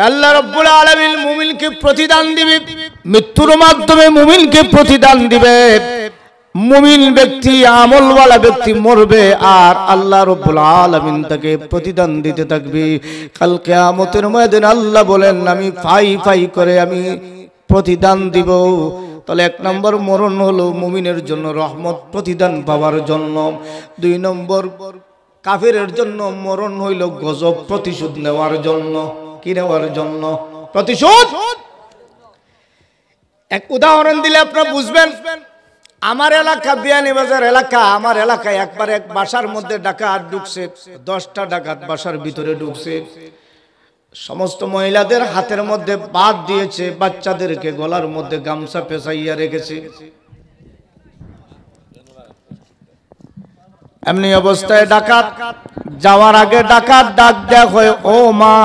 আল্লাহ রাব্বুল আলামিন মুমিনকে প্রতিদান দিবে, মৃত্যুর মাধ্যমে মুমিনকে প্রতিদান দিবে। মুমিন ব্যক্তি, আমলওয়ালা ব্যক্তি মরবে আর আল্লাহ রাব্বুল আলামিন তাকে প্রতিদান দিতে থাকবে। কাল কিয়ামতের ময়দানে আল্লাহ বলেন, আমি ফাই ফাই করে আমি প্রতিদান দিব। তাহলে এক নম্বর মরণ হলো মুমিনের জন্য রহমত, প্রতিদান পাওয়ার জন্য। দুই নম্বর কাফেরের জন্য মরণ হইল গজব, প্রতিশোধ নেওয়ার জন্য। কি নেওয়ার জন্য? প্রতিশোধ। এক উদাহরণ দিলে আপনারা বুঝবেন। আমার এলাকা বিয়ানীবাজার এলাকা, আমার এলাকায় একবার এক বাসার মধ্যে ডাকাত ঢুকছে, 10টা ডাকাত বাসার ভিতরে ঢুকছে। সমস্ত মহিলাদের হাতের মধ্যে বাদ দিয়েছে, বাচ্চাদেরকে গলার মধ্যে গামছা পেঁচাইয়া রেখেছে। এমনি অবস্থায় ডাকাত যাওয়ার আগে ডাকাত ডাক দেয়া হয়, ও মা,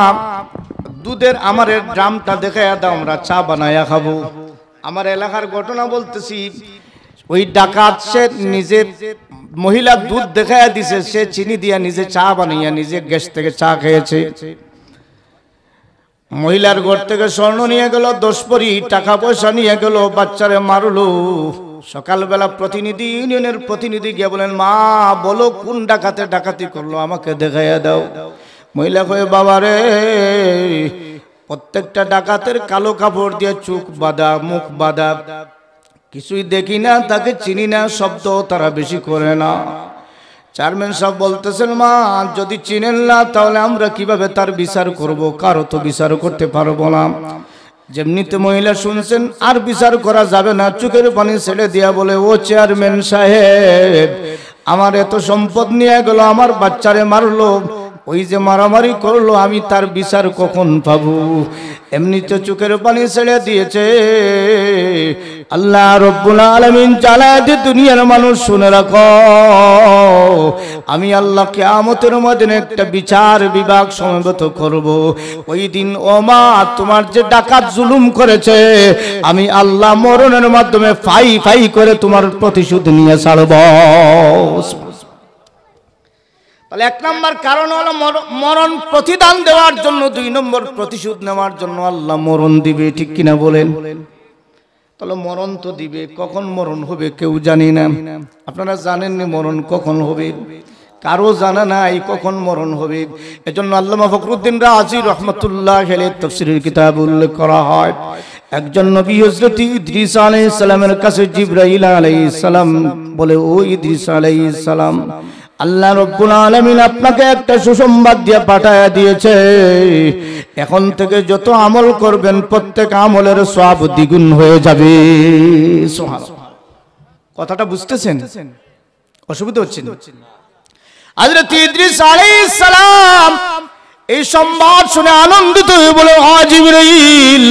দুধের আমার ড্রামটা দেখাইয়া দাও, আমরা চা বানাইয়া খাবো। আমার এলাকার ঘটনা বলতেছি। ওই ডাকাত সে নিজে মহিলা দুধ দেখাইয়া দিছে, সে চিনি দিয়া নিজে চা বানাইয়া নিজে গ্যাস থেকে চা খেয়েছে। মহিলার ঘর থেকে স্বর্ণ নিয়ে গেল, 10 ভরি টাকা পয়সা নিয়ে গেল, বাচ্চারে মারলো। সকালবেলা প্রতিনিধি, ইউনিয়নের প্রতিনিধি গিয়ে বলেন, মা বলো কোন ডাকাতে ডাকাতি করলো, আমাকে দেখাইয়া দাও। মহিলা কয়ে, বাবা রে, প্রত্যেকটা ডাকাতের কালো কাপড় দিয়ে চোখ বাঁধা, মুখ বাঁধা, কিছুই দেখি না, তাকে চিনি না, শব্দ তারা বেশি করে না। চেয়ারম্যান সাহেব বলতেছেন, মা যদি চিনেন না তাহলে আমরা কিভাবে তার বিচার করব? কারো তো বিচার করতে পারবো না। যেমনিতে মহিলা শুনছেন আর বিচার করা যাবে না, চোখের পানি ছেড়ে দিয়া বলে, ও চেয়ারম্যান সাহেব, আমার এত সম্পদ নিয়ে গেল, আমার বাচ্চারে মারলো, ওই যে মারামারি করলো, আমি তার বিচার কখন পাবো? এমনিতে চোখের পানি ছেড়ে দিয়েছে। আল্লাহ রাব্বুল আলামিন জানায় যে, দুনিয়ার মানুষ শুনে রাখো, আমি আল্লাহ কিয়ামতের ময়দানে একটা বিচার বিভাগ সমবেত করব। ওই দিন ও মা, তোমার যে ডাকাত জুলুম করেছে, আমি আল্লাহ মরণের মাধ্যমে ফাই ফাই করে তোমার প্রতিশোধ নিয়ে ছাড়ব। তাহলে এক নম্বর কারণ হলো মরণ প্রতিদান দেওয়ার জন্য, 2 নম্বর প্রতিশোধ নেওয়ার জন্য আল্লাহ মরণ দিবে। ঠিক কিনা বলেন? তাহলে মরণ তো দিবে, কখন মরণ হবে কেউ জানি না। আপনারা জানেন না মরণ কখন হবে? কারো জানা নাই কখন মরণ হবে। এজন্য আল্লামা ফখরুদ্দিন রাজি রাহমাতুল্লাহ আলাইহি তাফসীরের কিতাবে উল্লেখ করা হয়, একজন নবী হযরত ইদ্রিস আলাইহিস সালামের কাছে জিবরাইল আলাইহিস সালাম বলে, ও ইদ্রিস আলাইহিস সালাম, আল্লাহ রাব্বুল আলামিন আপনাকে একটা সুসংবাদ দিয়ে পাঠায়া দিয়েছে, এখন থেকে যত আমল করবেন প্রত্যেক আমলের সওয়াব দ্বিগুণ হয়ে যাবে। সুবহানাল্লাহ। কথাটা বুঝতেছেন? অসুবিধা হচ্ছে না? হযরত ইদ্রিস আলাইহিস সালাম এই সংবাদ শুনে আনন্দিত হয়ে বলে, ও জিবরাইল,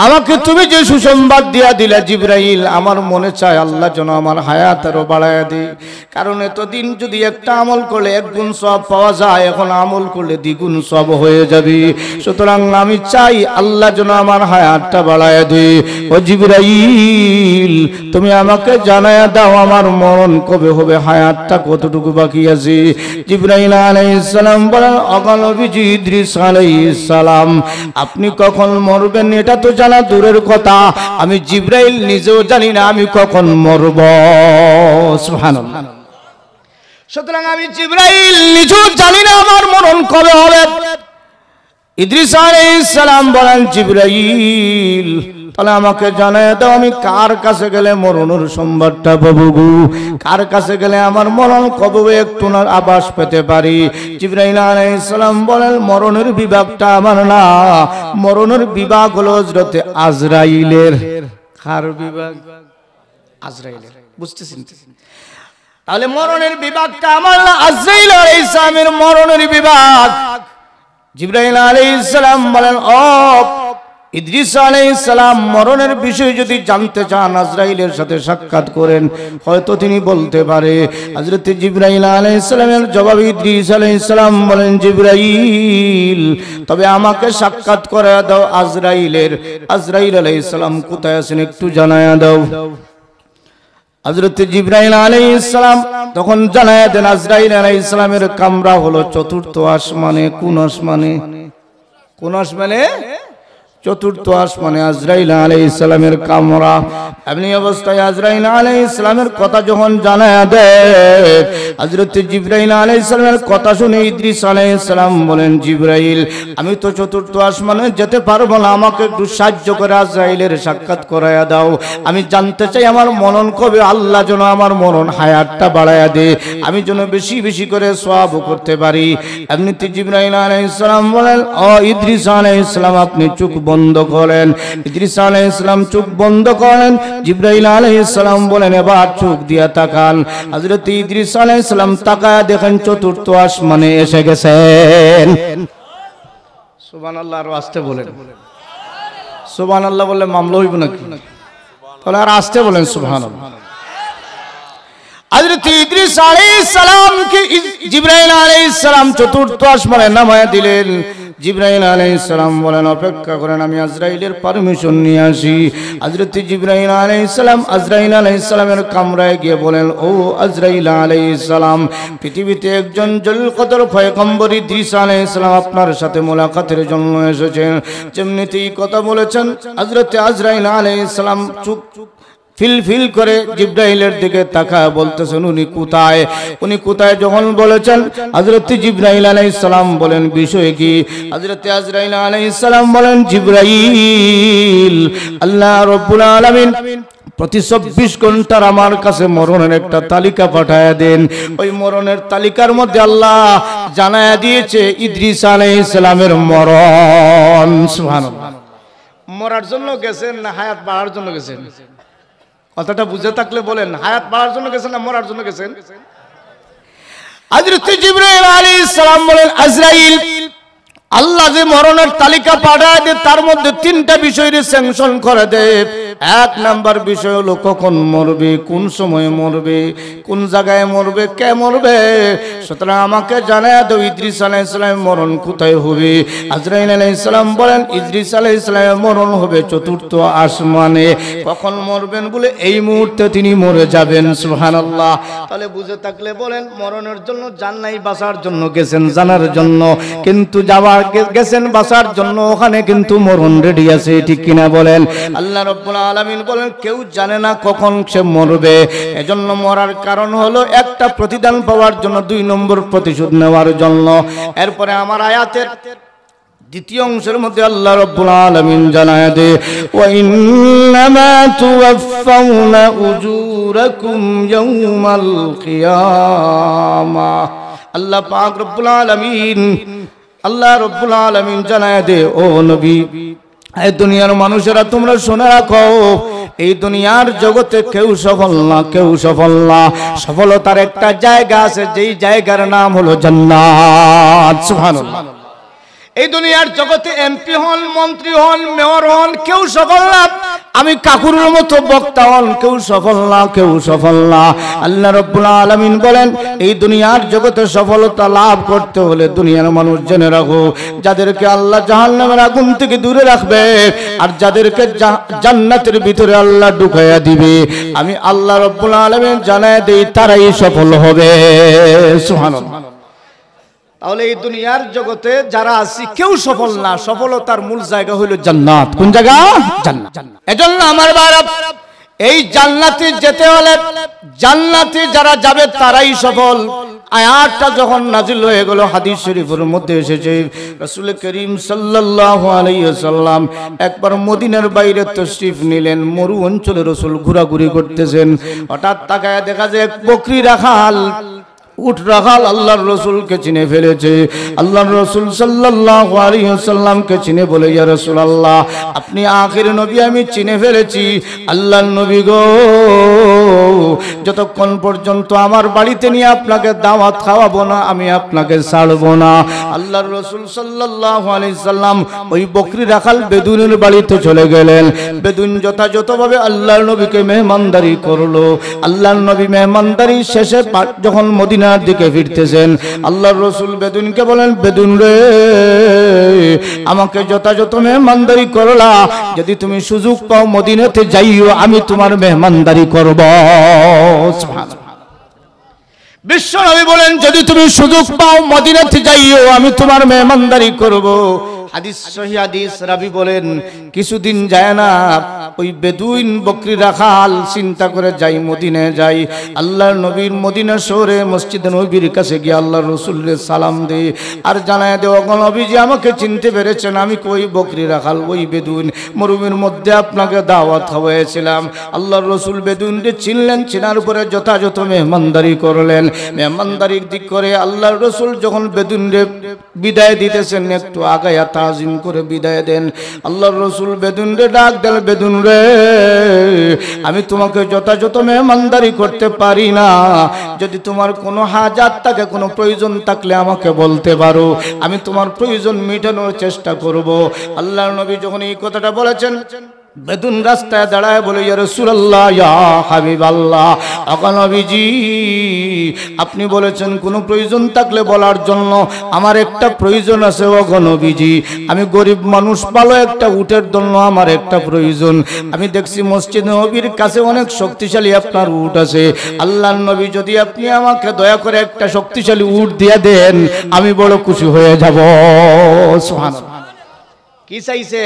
আমাকে তুমি যে সুসংবাদ দিয়া দিলা জিবরাইল, আমার মনে চায় আল্লাহ যেন আমার হায়াত আরো বাড়ায়া দেয়। কারণ এতদিন যদি একটা আমল করলে 1 গুণ সওয়াব পাওয়া যায়, এখন আমল করলে 2 গুণ সওয়াব হয়ে যাবে। সুতরাং আমি চাই আল্লাহ যেন আমার হায়াতটা বাড়ায়া দেয়। ও জিবরাইল, তুমি আমাকে জানায়া দাও আমার মরণ কবে হবে, হায়াতটা কতটুকু বাকি আছে। জিবরাইল আলাইহিস সালাম বলেন, অকাল নবী ইদ্রিস আলাইহিস সালাম, আপনি কখন মরবেন এটা তো জানা দূরের কথা, আমি জিবরাইল নিজেও জানি না আমি কখন মরব। সুবহানাল্লাহ। সুতরাং আমি জিবরাইল নিজেও জানি না আমার মরণ কবে হবে। ইদ্রিস আলাইহিস সালাম বলেন, জিবরাইল, তাহলে আমাকে জানায় দাও আমি কার কাছে গেলে মরণের সংবাদটা পাবো গো, কার কাছে গেলে আমার মরণ কবে একটু না আভাস পেতে পারি। জিবরাইল আলাইহিস সালাম বলেন, মরণের বিভাগটা আমার না, মরণের বিভাগ হলো হযরত আজরাইলের। কার বিভাগ? আজরাইলের। বুঝতেছেন? তাহলে মরণের বিভাগটা আমার না, আজরাইল আলাইহিস সালামের মরণের বিভাগ। জিবরাইল আলাইহিস সালাম বলেন, ও ইদ্রিস আলাইহিস সালাম, মরণের বিষয় যদি জানতে চান আজরাইলের সাথে সাক্ষাৎ করেন, হয়তো তিনি বলতে পারে। হযরত জিবরাইল আলাইহিস সালামের জবাবে ইদ্রিস আলাইহিস সালাম বলেন, জিবরাইল, তবে আমাকে সাক্ষাৎ করে দাও আজরাইলের। আজরাইল আলাইহিস সালাম কোথায় আছেন একটু জানায়া দাও। হযরত জিবরাইল আলাইহিস সালাম তখন জানায়া দেন, আজরাইল আলাইহিস সালামের কামরা হলো 4র্থ আসমানে। কোন আসমানে? কোন আসমানে? চতুর্থ আসমানে আজরাইল আলাইহিস সালামের কামরা। এমনি অবস্থায় আজরাইল আলাইহিস সালামের কথা যখন জানায়া দেয়, হযরত জিবরাইল আলাইহিস সালামের কথা শুনে ইদ্রিস আলাইহিস সালাম বলেন, জিবরাইল আমি তো চতুর্থ আসমানে যেতে পারবো না, আমাকে একটু সাহায্য করে আজরাইলের সাক্ষাৎ করায়া দাও। আমি জানতে চাই আমার মনন কবে আল্লাহ যেন আমার মরণ হায়াতটা বাড়ায়া দে, আমি যেন বেশি বেশি করে সওয়াব করতে পারি। এমনিতে জিবরাইল আলাইহিস সালাম বলেন, ও ইদ্রিস আলাইহিস সালাম আপনি চোখ বন্ধ করেন। ইদ্রিস আলাইহিস সালাম চোখ বন্ধ করেন। জিবরাইল আলাইহিস সালাম বলেন, এবার চোখ দিয়া তাকান। হযরত ইদ্রিস আলাইহিস সালাম তাকায়া দেখেন চতুর্থ আসমানে এসে গেছেন। সুবহানাল্লাহ। আর আস্তে বলেন সুবহানাল্লাহ, বললে মামলা হইব নাকি? তাহলে আর আস্তে বলেন সুবহানাল্লাহ। হযরত ইদ্রিস আলাইহিস সালামকে জিবরাইল আলাইহিস সালাম চতুর্থ আসমানে নামায়া দিলেন। জিবরাইল আলাইহিস সালাম বলেন, অপেক্ষা করেন, আমি আজরাইলের পারমিশন নিয়ে আসি। হযরত জিবরাইল আলাইহিস সালাম আজরাইল আলাইহিস সালামের কামরায় গিয়ে বলেন, ও আজরাইল আলাইহিস সালাম, পৃথিবীতে একজন জলিল কদর পয়গম্বর ইদ্রিস আলাইহিস সালাম আপনার সাথে মোলাকাতের জন্য এসেছেন। যেমনিতেই কথা বলেছেন, হযরত আজরাইল আলাইহিস সালাম চুপ ফিল করে জিবরাইলের দিকে তাকায় বলতেছেন, উনি কোথায়? উনি কোথায় যখন বলেছেন, হযরত জিবরাইল আলাইহিস সালাম বলেন, বিষয় কি? হযরত আজরাইল আলাইহিস সালাম বলেন, জিবরাইল, আল্লাহ রাব্বুল আলামিন প্রতি 24 ঘন্টার আমার কাছে মরণের একটা তালিকা পাঠায়া দেন। ওই মরণের তালিকার মধ্যে আল্লাহ জানায়া দিয়েছে ইদ্রিস আলাইহিস সালামের মরণ। সুবহানাল্লাহ। মরার জন্য গেছেন না হায়াত বাড়ার জন্য গেছেন? কথাটা বুঝে থাকলে বলেন, হায়াত বাড়ার জন্য গেছেন না মরার জন্য গেছেন? হযরত জিবরাইল আলাইহিস সালাম বলেন, আজরাইল, আল্লাহ যে মরণের তালিকা পাঠায় দেয় তার মধ্যে 3টা বিষয়ের স্যাংশন করে দেয়। 1 নাম্বার বিষয় হলো কখন মরবে, কোন সময়ে মরবে, কোন জায়গায় মরবে, কে মরবে। সুতরাং আমাকে জানায় দাও ইদ্রিস আলাইহিস সালামের মরণ কোথায় হবে। আজরাইল আলাইহিস সালাম বলেন, ইদ্রিস আলাইহিস সালামের মরণ হবে চতুর্থ আসমানে। কখন মরবেন বলে, এই মুহূর্তে তিনি মরে যাবেন। সুবহানাল্লাহ। তাহলে বুঝে থাকলে বলেন, মরণের জন্য জান নাই, বাঁচার জন্য গেছেন জানার জন্য, কিন্তু যাওয়ার গেছেন বাঁচার জন্য, ওখানে কিন্তু মরণ রেডি আছে, ঠিক কিনা বলেন? আল্লাহ রাব্বুল আলামিন বলেন, কেউ জানে না কখন সে মরবে। এজন্য মরার কারণ হলো একটা প্রতিদান পাওয়ার জন্য, 2 নম্বর প্রতিশোধ নেওয়ার জন্য। এরপরে আমার আয়াতের দ্বিতীয় অংশের মধ্যে আল্লাহ রাব্বুল আলামিন জানায় দে, ওয়া ইন্নামা তুওয়াফাউনা উজুরাকুম ইয়াউমাল কিয়ামাহ। আল্লাহ পাক রব্বুল আলামিন জানায় দে, ও নবী, এই দুনিয়ার মানুষেরা তোমরা শুনে রাখো, এই দুনিয়ার জগতে কেউ সফল না, কেউ সফল না। সফলতার একটা জায়গা আছে, যেই জায়গার নাম হলো জান্নাত। সুবহানাল্লাহ। এই দুনিয়ার জগতে এমপি হন, মন্ত্রী হন, মেয়র হন, কেউ সফল না। আমি কাকুরের মতো বক্তা হন, কেউ সফল না, কেউ সফল না। আল্লাহ রাব্বুল আলামিন বলেন, এই দুনিয়ার জগতে সফলতা লাভ করতে হলে দুনিয়ার মানুষ জেনে রাখো, যাদেরকে আল্লাহ জাহান্নামের আগুন থেকে দূরে রাখবে আর যাদেরকে জান্নাতের ভিতরে আল্লাহ ঢুকাইয়া দিবে, আমি আল্লাহ রাব্বুল আলামিন জানায় দেই তারাই সফল হবে। সুবহানাল্লাহ। তাহলে এই দুনিয়ার জগতে যারা আছি কেউ সফল না, সফলতার মূল জায়গা হলো জান্নাত। কোন জায়গা? জান্নাত। এজন্য আমার ভাইরা, এই জান্নাতে যেতে হলে, জান্নাতে যারা যাবে তারাই সফল। আয়াতটা যখন নাজিল হয়ে গেল, হাদিস শরীফের মধ্যে এসেছে, রাসূল করিম সাল্লাল্লাহু আলাইহি ওয়াসাল্লাম একবার মদিনার বাইরে তাশরিফ নিলেন। মরু অঞ্চলে রাসূল ঘোরাঘুরি করতেছেন। হঠাৎ তাকায় দেখা যায় এক বকরি রাখাল, উট রাখাল আল্লাহর রাসূলকে চিনে ফেলেছে। আল্লাহর রাসূল সাল্লাল্লাহু আলাইহি ওয়াসাল্লামকে চিনে বলে, ইয়া রাসূলুল্লাহ, আপনি আখির নবী, আমি চিনে ফেলেছি। আল্লাহর নবী গো, যতক্ষণ পর্যন্ত আমার বাড়িতে নিয়ে আপনাকে দাওয়াত খাওয়াবো না, আমি আপনাকে ছাড়বো না। আল্লাহর রাসূল সাল্লাল্লাহু আলাইহি ওয়াসাল্লাম ওই বকরি রাখাল বেদুনের বাড়িতে চলে গেলেন। বেদুন যথাযথভাবে আল্লাহর নবীকে মেহমানদারি করলো। আল্লাহর নবী মেহমানদারি শেষে যখন মদিনা দিকে ফিরতেছেন, আল্লাহর রাসূল বেদুনকে বলেন, বেদুন রে, আমাকে যথাযথ মেহমানদারি করলা, যদি তুমি সুযোগ পাও মদিনাতে যাইও, আমি তোমার মেহমানদারি করব। সুবহানাল্লাহ। বিশ্ব নবী বলেন, যদি তুমি সুযোগ পাও মদিনাতে যাইও, আমি তোমার মেহমানদারি করব। হাদিস সহিহ হাদিস, রাবি বলেন কিছুদিন যায় না ওই বেদুইন বকরি রাখাল চিন্তা করে যাই মদিনায় যাই, আল্লাহর নবীর মদিনা শহরে মসজিদে নবীর কাছে গিয়ে আল্লাহর রাসূলের সালাম দে আর জানায় দে, ওগো নবীজি আমাকে চিনতে পেরেছেন, আমি ওই বকরি রাখাল, ওই বেদুইন মরুভূমির মধ্যে আপনাকে দাওয়াত খাওয়াইছিলাম। আল্লাহর রাসূল বেদুইনকে চিনলেন, চিনার পরে যথাযথ মেহমানদারি করলেন। মেহমানদারি দিক করে আল্লাহর রাসূল যখন বেদুইনকে বিদায় দিতেছেন একটু আগায়া তাজিম করে বিদায় দেন। আল্লাহর রাসূল বেদুইনকে ডাক দেন, বেদুইন রে আমি তোমাকে যথাযথ মেহমানদারি করতে পারি না, যদি তোমার কোনো হাজাত থাকে, কোনো প্রয়োজন থাকলে আমাকে বলতে পারো, আমি তোমার প্রয়োজন মেটানোর চেষ্টা করব। আল্লাহর নবী যখন এই কথাটা বলেছেন, বেদুন রাস্তায় দাঁড়ায় বলে, ইয়া রাসূলুল্লাহ, ইয়া হাবিবাল্লাহ, ওগো নবীজি আপনি বলেছেন কোনো প্রয়োজন থাকলে বলার জন্য, আমার একটা প্রয়োজন আছে ওগো নবীজি, আমি গরিব মানুষ, ভালো একটা উটের জন্য আমার একটা প্রয়োজন। আমি দেখছি মসজিদ নবীর কাছে অনেক শক্তিশালী আপনার উট আছে, আল্লাহর নবী যদি আপনি আমাকে দয়া করে একটা শক্তিশালী উট দিয়ে দেন আমি বড় খুশি হয়ে যাব। সুবহানাল্লাহ। কি চাইছে?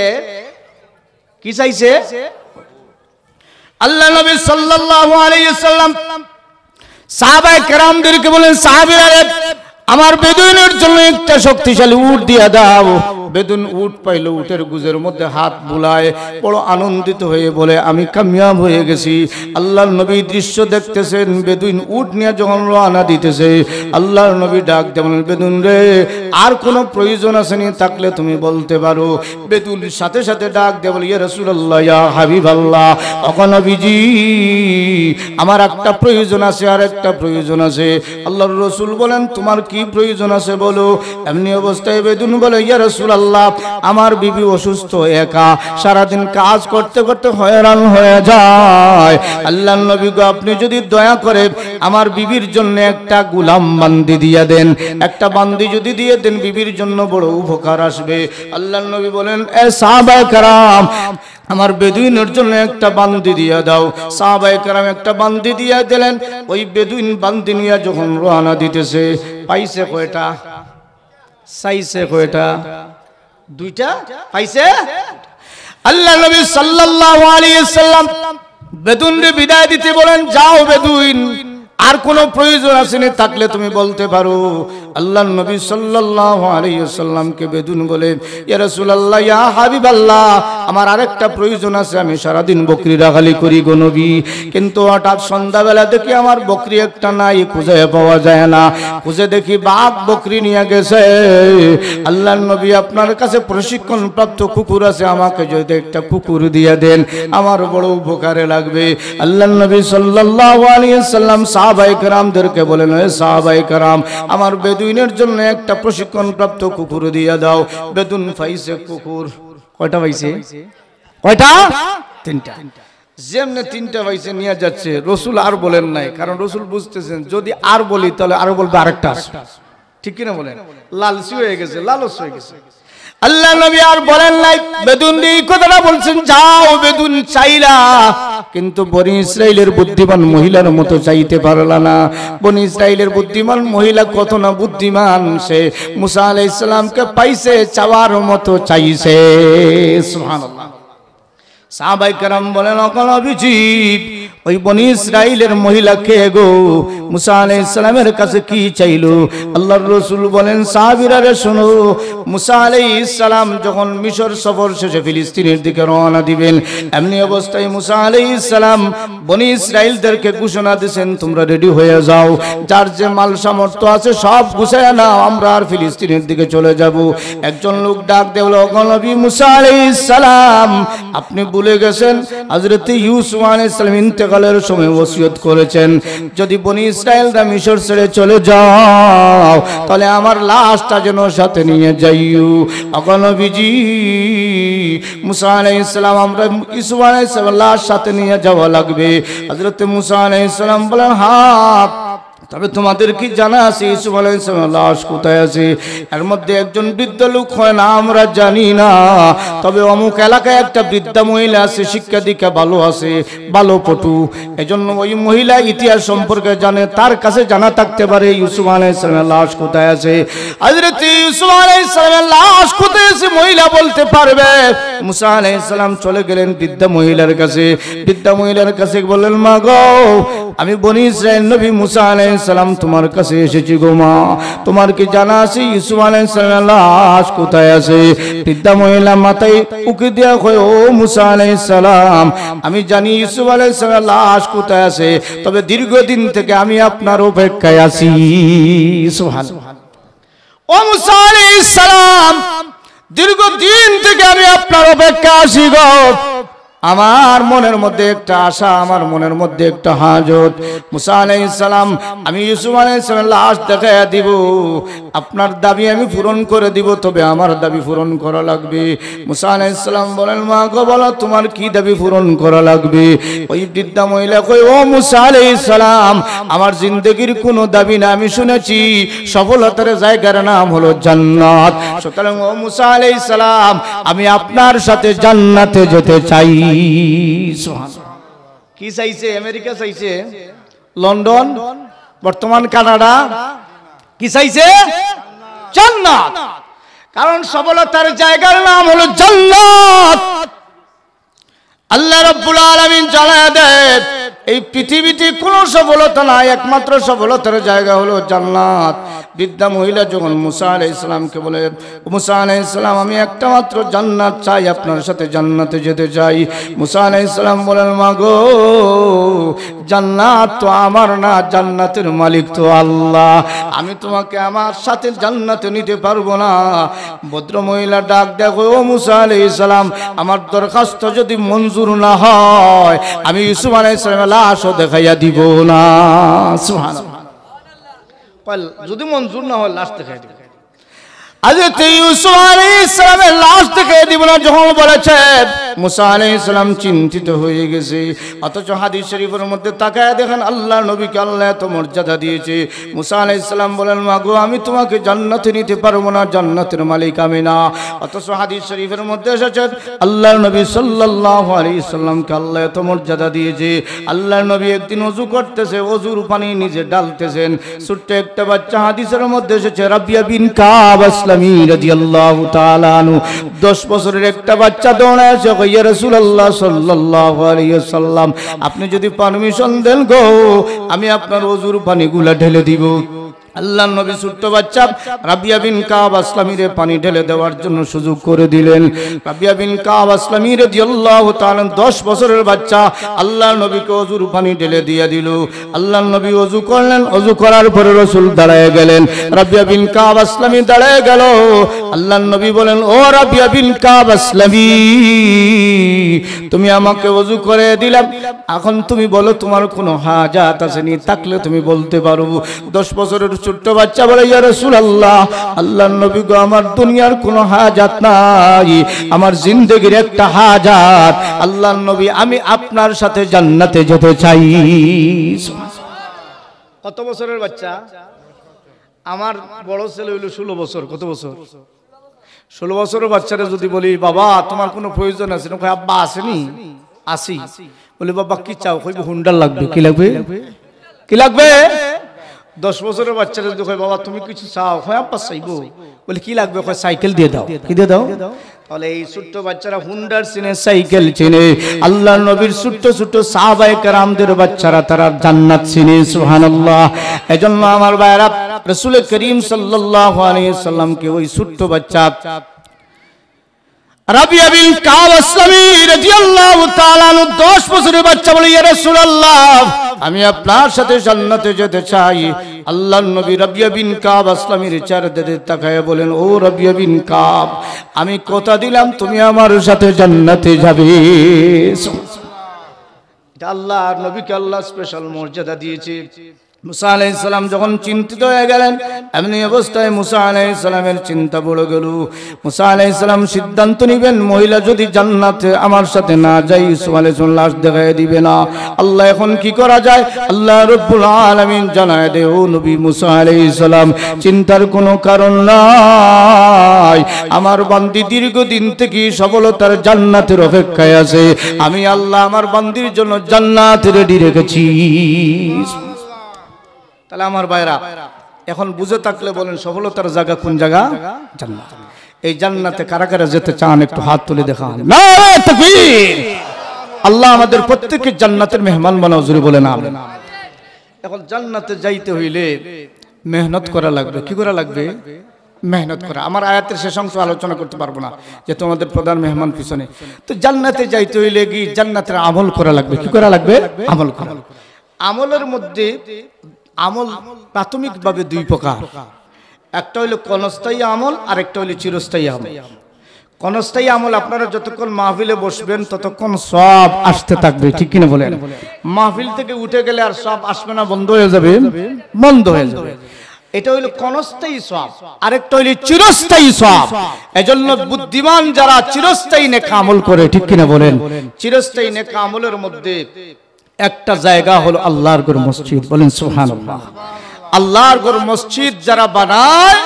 কি চাইছে? আল্লাহ নবী সাল্লাল্লাহু আলাইহি ওয়াসাল্লাম সাহাবায়ে কেরামদেরকে বলেন, সাহাবীরা আমার বেদুইনের জন্য একটা শক্তিশালী উট দিয়ে দাও। বেদুইন উট পাইল, উটের গুজের মধ্যে হাত বুলায় বড় আনন্দিত হয়ে বলে, আমি কামিয়াব হয়ে গেছি। আল্লাহর নবী দৃশ্য দেখতেছেন, বেদুইন উট নিয়ে যখন রওনা দিতেছে, আল্লাহর নবী ডাক দেন, বেদুইন রে আর কোনো প্রয়োজন আছে নি, থাকলে তুমি বলতে পারো। বেদুইনের সাথে সাথে ডাক দিয়ে বলে, ইয়া রাসূলুল্লাহ, ইয়া হাবিবাল্লাহ, ওগো নবীজি আমার একটা প্রয়োজন আছে, আর একটা প্রয়োজন আছে। আল্লাহর রাসূল বলেন, তোমার কি প্রয়োজন আছে বলো। এমনি অবস্থায় বেদুইন বলে, ইয়া রাসূলুল্লাহ আমার বিবি অসুস্থ, একা সারাদিন কাজ করতে করতে হয়রান হয়ে যায়, আল্লাহর নবী গো আপনি যদি দয়া করে আমার বিবির জন্য একটা গোলাম বান্দি দিয়ে দেন, একটা বান্দি যদি দিয়ে দেন বিবির জন্য বড় উপকার আসবে। আল্লাহর নবী বলেন, এ সাহাবায়ে কেরাম আমার বেদুইনের জন্য একটা বান্দি দিয়ে দাও। সাহাবায়ে কেরাম একটা বান্দি দিয়ে দিলেন। ওই বেদুইন বান্দি নিয়ে যখন রওনা দিতেছে, পাইছে কয়টা? চাইছে কয়টা? দুইটা পাইছে। আল্লাহ নবী সাল্লাল্লাহু আলাইহি ওয়াসাল্লাম বেদুইনকে বিদায় দিতে বলেন, যাও বেদুইন আর কোনো প্রয়োজন আসেনি, থাকলে তুমি বলতে পারো। আল্লাহর নবী সাল্লাল্লাহু আলাইহি ওয়াসাল্লামকে বেদুইন বলে, ইয়া রাসূলুল্লাহ, ইয়া হাবিবাল্লাহ আমার আরেকটা প্রয়োজন আছে, আমি সারা দিন বকরি রাখালি করি গো নবী, কিন্তু হঠাৎ সন্ধ্যাবেলা দেখি আমার বকরি একটা নাই, খুঁজে পাওয়া যায় না, খুঁজে দেখি বাঘ বকরি নিয়ে গেছে। আল্লাহর নবী আপনার কাছে প্রশিক্ষণ প্রাপ্ত কুকুর আছে, আমাকে যদি একটা কুকুর দিয়ে দেন আমার বড় উপকারে লাগবে। আল্লাহর নবী সাল্লাল্লাহু আলাইহি ওয়াসাল্লাম সাহাবায়ে কেরামদেরকে বলেন, হে সাহাবায়ে কেরাম আমার বেদুইনের জন্য একটা প্রশিক্ষণ প্রাপ্ত কুকুর দিয়ে দাও। বেদুইন পাইছে কুকুর। কয়টা পাইছে? কয়টা? তিনটা। যেমনে তিনটা পাইছে নিয়ে যাচ্ছে। রাসূল আর বলেন নাই, কারণ রাসূল বুঝতেছেন যদি আর বলি তাহলে আরো বলবে আরেকটা আছে, ঠিক কিনা বলেন? লালসি হয়ে গেছে, লালস হয়ে গেছে। আল্লাহ নবী আর বলেন নাই, বেদুইন এই কথাটা বলছেন, যাও বেদুইন চাইলা, কিন্তু বনি ইসরাইলের বুদ্ধিমান মহিলার মতো চাইতে পারলা না। বনি ইসরাইলের বুদ্ধিমান মহিলা কত না বুদ্ধিমান, সে মুসা আলাইহিস সালামকে পাইছে, চাওয়ার মতো চাইছে। সুবহানাল্লাহ। সাহাবায়ে কেরাম বলেন, ওগো নবীজি ওই বনি ইসরাইলের মহিলা কে গো? মুসা আলাইহিস সালামের কাছে কি চাইলো? আল্লাহর রাসূল বলেন, সাহাবীরা রে শোনো, মুসা আলাইহিস সালাম যখন মিশর সফর শেষে ফিলিস্তিনের দিকে রওনা দিবেন, এমনি অবস্থায় মুসা আলাইহিস সালাম বনি ইসরাইলদেরকে ঘোষণা দিয়েছেন, তোমরা রেডি হয়ে যাও, যার যে মাল সামর্থ্য আছে সব গুছায় নাও, আমরা আর ফিলিস্তিনের দিকে চলে যাব। একজন লোক ডাক দেল, ওগো নবী মুসা আলাইহিস সালাম আপনি ভুলে গেছেন হযরত ইউসুফ আলাইহিস সালাম ইন্তেকালের সময় ওসিয়ত করেছেন, যদি বনি ইসরাইলরা মিশর ছেড়ে চলে যাও তাহলে আমার লাশটা যেন সাথে নিয়ে যাইও। ওগো নবীজি মুসা আলাইহিস সালাম আমরা ইউসুফ আলাইহিস সালাম লাশ সাথে নিয়ে যাওয়া লাগবে। হযরত মুসা আলাইহিস সালাম বলেন, হ্যাঁ তবে তোমাদের কি জানা আছে ইউসুফ আলাইহিস সালামের লাশ কোথায় আছে? এর মধ্যে একজন বৃদ্ধ লোক হয় না আমরা জানি না, তবে অমুক এলাকায় একটা বৃদ্ধা মহিলা আছে, শিক্ষা দীক্ষা ভালো আছে, ভালো পটু, এজন্য ওই মহিলা ইতিহাস সম্পর্কে জানে, তার কাছে জানা থাকতে পারে ইউসুফ আলাইহিস সালামের লাশ কোথায় আছে। হযরত ইউসুফ আলাইহিস সালামের লাশ কোথায় আছে মহিলা বলতে পারবে। মুসা আলাইহিস সালাম চলে গেলেন বৃদ্ধা মহিলার কাছে। বৃদ্ধা মহিলার কাছে বললেন, মা গো, আমি বনি ইসরাইল নবী মুসা আলাইহিস সালাম তোমার কাছে এসেছি গো মা, তোমার কি জানা আছে ইউসুফ আলাইহিস সালামের লাশ কোথায় আছে? বৃদ্ধা মহিলা মাথায় উকি দিয়া কয়, ও মুসা আলাইহিস সালাম, আমি জানি ইউসুফ আলাইহিস সালামের লাশ কোথায় আছে, তবে দীর্ঘদিন থেকে আমি আপনার অপেক্ষায় আছি। সুবহানাল্লাহ। ও মুসা আলাইহিস সালাম, দীর্ঘদিন থেকে আমি আপনার অপেক্ষা আছি গো। আমার মনের মধ্যে একটা আশা, আমার মনের মধ্যে একটা হাজত। মুসা আলাইহিস সালাম, আমি ইউসুফ আলাইহিস সালামের লাশ দেখাইয়া দিব, আপনার দাবি আমি পূরণ করে দিব, তবে আমার দাবি পূরণ করা লাগবে। মুসা আলাইহিস সালাম বলেন, মা গো বলো তোমার কি দাবি পূরণ করা লাগবে? ওই বৃদ্ধা মহিলা কই, ও মুসা আলাইহিস সালাম, আমার জিন্দেগির কোনো দাবি না, আমি শুনেছি সফলতার জায়গার নাম হলো জান্নাত, সুতরাং ও মুসা আলাইহিস সালাম, আমি আপনার সাথে জান্নাতে যেতে চাই। কি চাইছে? আমেরিকা চাইছে, লন্ডন, বর্তমান কানাডা, কি চাইছে? জান্নাত। কারণ সফলতার জায়গার নাম হলো জান্নাত। আল্লাহ রাব্বুল আলামিন জানায় দেন, এই পৃথিবীতে কোনো সফলতা নাই, একমাত্র সফলতার জায়গা হলো জান্নাত। বৃদ্ধা মহিলা যখন মুসা আলাইহিস সালামকে বলে, মুসা আলাইহিস সালাম, আমি একটা মাত্র জান্নাত চাই, আপনার সাথে জান্নাতে যেতে চাই। মুসা আলাইহিস সালাম বলেন, মা গো, জান্নাত তো আমার না, জান্নাতের মালিক তো আল্লাহ, আমি তোমাকে আমার সাথে জান্নাতে নিতে পারবো না। ভদ্র মহিলা ডাক দেখো, ও মুসা আলাইহিস সালাম, আমার দরখাস্ত যদি মঞ্জুর না হয়, আমি ইউসুফ আলাইহিস সালামের লাশও দেখাইয়া দিব না। সুবহানাল্লাহ। যদি মঞ্জুর না হয় লাশ দেখাই দিব। হযরত ইউসুফ আলাইহিস সালামের লাশ দেখাই দিব না যখন বলেছেন, মুসা আলাইহিস সালাম চিন্তিত হয়ে গেছে। অথচ হাদিস শরীফের মধ্যে তাকায় দেখেন আল্লাহর নবীকে আল্লাহ এত মর্যাদা দিয়েছে। মুসা আলাইহিস সালাম বলেন, মা গো, আমি তোমাকে জান্নাতে নিতে পারবো না, জান্নাতের মালিক আমি না। অথচ হাদিস শরীফের মধ্যে এসেছে আল্লাহর নবী সাল্লাল্লাহু আলাইহি সাল্লামকে আল্লাহ এত মর্যাদা দিয়েছে। আল্লাহর নবী একদিন ওযু করতেছে, ওযুর পানি নিজে ঢালতেছেন। ছোট্ট একটা বাচ্চা, হাদিসের মধ্যে এসেছে রাবিয়া বিন কাব আসলামী রাদিয়াল্লাহু তাআলা আনহু, 10 বছরের একটা বাচ্চা দৌড়ায় এসে, ইয়া রাসূলুল্লাহ সাল্লাল্লাহু আলাইহি ওয়াসাল্লাম, আপনি যদি পারমিশন দেন গো, আমি আপনার ওযুর পানিগুলা ঢেলে দিব। আল্লাহর নবী ছোট্ট বাচ্চা রাবিয়া বিন কাব আসলামীরে পানি ঢেলে দেওয়ার জন্য সুযোগ করে দিলেন। রাবিয়া বিন কাব আসলামী রাদিয়াল্লাহু তাআলা 10 বছরের বাচ্চা আল্লাহর নবীকে ওযুর পানি ঢেলে দিয়ে দিল। আল্লাহর নবী ওযু করলেন, ওযু করার পরে রাসূল দাঁড়ায় গেলেন। রাবিয়া বিন কাব আসলামী দাঁড়ায় গেল। আল্লাহর নবী বলেন, ও রাবিয়া বিন কাব আসলামী, তুমি আমাকে ওযু করে দিলাম, এখন তুমি বলো তোমার কোনো হাজাত আছে নি, থাকলে তুমি বলতে পারো। 10 বছরের ছোট্ট বাচ্চা বলে, ইয়া রাসূলুল্লাহ, আল্লাহর নবী গো, আমার দুনিয়ার কোনো হাজাত নাই, আমার জিন্দেগির একটা হাজাত, আল্লাহর নবী, আমি আপনার সাথে জান্নাতে যেতে চাই। কত বছরের বাচ্চা? আমার বড় ছেলে হইল 16 বছর। কত বছর? 16 বছরের বাচ্চারা যদি বলি, বাবা তোমার কোনো প্রয়োজন আছে না? কই, আব্বা আসেনি, আসি। বলি, বাবা কি চাও? কইব, হুন্ডা লাগবে। কি লাগবে? কি লাগবে? 10 বছরের বাচ্চারা যদি কয়, বাবা তুমি কিছু চাও? হয়, আব্বা চাইবো। বলি, কি লাগবে? কয়, সাইকেল দিয়ে দাও। কি দিয়ে দাও? তাহলে এই ছোট্ট বাচ্চারা হুন্ডার চিনে, সাইকেল চিনে। আল্লাহর নবীর ছোট্ট ছোট্ট সাহাবায়ে কেরামদের বাচ্চারা তারা জান্নাত চিনে। সুবহানাল্লাহ। এজন্য আমার ভাইরা, রাসূল করিম সাল্লাল্লাহু আলাইহি সাল্লামকে ওই ছোট্ট বাচ্চা রাবিয়া বিন কাব আসলামী রাদিয়াল্লাহু তাআলা আনহু 10 বছরের বাচ্চা বলে, ইয়া রাসূলুল্লাহ, আমি আপনার সাথে জান্নাতে যেতে চাই। আল্লাহর নবী রাবিয়া বিন কাব আসলামীর চারদিকে তাকায় বলেন, ও রাবিয়া বিন কাব, আমি কথা দিলাম তুমি আমার সাথে জান্নাতে যাবে। এটা আল্লাহর নবীকে আল্লাহ স্পেশাল মর্যাদা দিয়েছে। মুসা আলাইহিস সালাম যখন চিন্তিত হয়ে গেলেন, এমনি অবস্থায় মুসা আলাইহিস সালামের চিন্তা পড়ে গেল। মুসা আলাইহিস সালাম সিদ্ধান্ত নেবেন, মহিলা যদি জান্নাতে আমার সাথে না যায় ইউসুফ আলাইহিস সালাম লাশ দেখায় দিবে না। আল্লাহ এখন কি করা যায়? আল্লাহ রাব্বুল আলামিন জানায় দে, ও নবী মুসা আলাইহিস সালাম, চিন্তার কোনো কারণ নাই। আমার বান্দি দীর্ঘদিন থেকে সফলতার জান্নাতের অপেক্ষায় আছে। আমি আল্লাহ আমার বান্দির জন্য জান্নাত রেডি রেখেছি। তাহলে আমার ভাইরা, এখন বুঝে থাকলে বলেন সফলতার জায়গা কোন জায়গা? জান্নাত। এই জান্নাতে কারা কারা যেতে চান একটু হাত তুলে দেখান। নারে তাকবীর! আল্লাহ আমাদের প্রত্যেককে জান্নাতের মেহমান বানাও, জোরে বলেন আমিন। এখন জান্নাতে যাইতে হইলে মেহনত করা লাগবে। কি করা লাগবে? মেহনত করা। আমার আয়াতের শেষ অংশ আলোচনা করতে পারবো না, যে তোমাদের প্রধান মেহমান পিছনে। তো জান্নাতে যাইতে হইলে কি জান্নাতের আমল করা লাগবে। কি করা লাগবে? আমল করা। আমলের মধ্যে আমল প্রাথমিকভাবে দুই প্রকার। একটা হইল ক্ষণস্থায়ী আমল, আর একটা হইল চিরস্থায়ী আমল। ক্ষণস্থায়ী আমল আপনারা যতক্ষণ মাহফিলে বসবেন ততক্ষণ সব আসতে থাকবে, ঠিক কিনা বলেন? মাহফিল থেকে উঠে গেলে আর সব আসবে না, বন্ধ হয়ে যাবে, বন্ধ হয়ে যাবে। এটা হইল ক্ষণস্থায়ী সওয়াব। আরেকটা হইল চিরস্থায়ী সওয়াব। এজন্য বুদ্ধিমান যারা চিরস্থায়ী নেক আমল করে, ঠিক কিনা বলেন? চিরস্থায়ী নেক আমলের মধ্যে একটা জায়গা হলো আল্লাহর ঘর মসজিদ। বলেন সুবহানাল্লাহ। আল্লাহর ঘর মসজিদ যারা বানায়,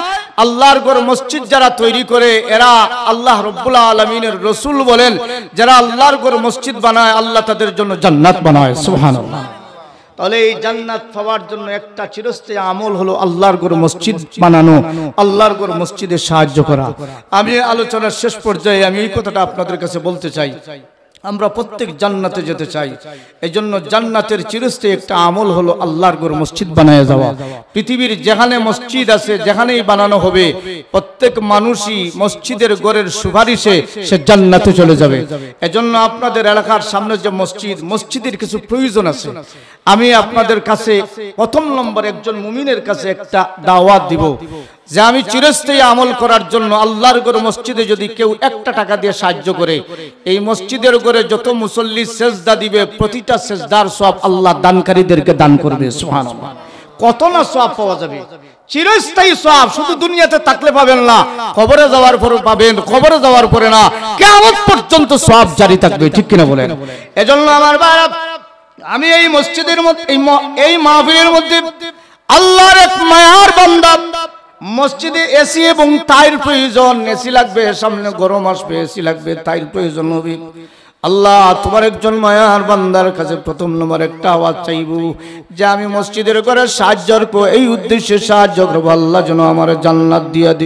আল্লাহর ঘর মসজিদ যারা তৈরি করে, এরা আল্লাহ রাব্বুল আলামিনের রাসূল বলেন, যারা আল্লাহর ঘর মসজিদ বানায় আল্লাহ তাদের জন্য জান্নাত বানায়। সুবহানাল্লাহ। তাহলে এই জান্নাত পাওয়ার জন্য একটা চিরস্থায়ী আমল হলো আল্লাহর ঘর মসজিদ বানানো, আল্লাহর ঘর মসজিদে সাহায্য করা। আমি আলোচনার শেষ পর্যায়ে আমি এই কথাটা আপনাদের কাছে বলতে চাই, আমরা প্রত্যেক জান্নাতে যেতে চাই। এজন্য জান্নাতের চিরস্থায়ী একটা আমল হলো আল্লাহর ঘর মসজিদ বানায় যাওয়া। পৃথিবীর যেখানে মসজিদ আছে, যেখানেই বানানো হবে, প্রত্যেক মানুষই মসজিদের ঘরের সুপারিশে সে জান্নাতে চলে যাবে। এজন্য আপনাদের এলাকার সামনে যে মসজিদ, মসজিদের কিছু প্রয়োজন আছে। আমি আপনাদের কাছে প্রথম নম্বর একজন মুমিনের কাছে একটা দাওয়াত দিব, যে আমি চিরস্থায়ী আমল করার জন্য আল্লাহর ঘর মসজিদে যদি কেউ একটা টাকা দিয়ে সাহায্য করে, এই মসজিদের ঘরে যত মুসল্লি সেজদা দিবে প্রতিটা সেজদার সওয়াব আল্লাহ দানকারীদেরকে দান করবে। সুবহানাল্লাহ। কত না সওয়াব পাওয়া যাবে, চিরস্থায়ী সওয়াব। শুধু দুনিয়াতে থাকলে পাবেন না, কবরে যাওয়ার পরে পাবেন, কবরে যাওয়ার পরে না, কিয়ামত পর্যন্ত সওয়াব জারি থাকবে, ঠিক কিনা বলেন? এজন্য আমার ভাইরা, আমি এই মসজিদের মধ্যে, এই মাহফিলের মধ্যে আল্লাহর এক মায়ার বান্দা, মসজিদে এসি এবং টাইল প্রয়োজন। এসি লাগবে, সামনে গরম আসবে, এসি লাগবে, টাইল প্রয়োজন হবে। আল্লাহ তোমার একজন মায়ার বান্দার কাছে প্রথম নম্বর একটা আওয়াজ চাইব, যে আমি মসজিদের ঘরে সাহায্য করব, এই উদ্দেশ্যে সাহায্য করবো, আল্লাহ যেন আমার জান্নাত দিয়া দিই।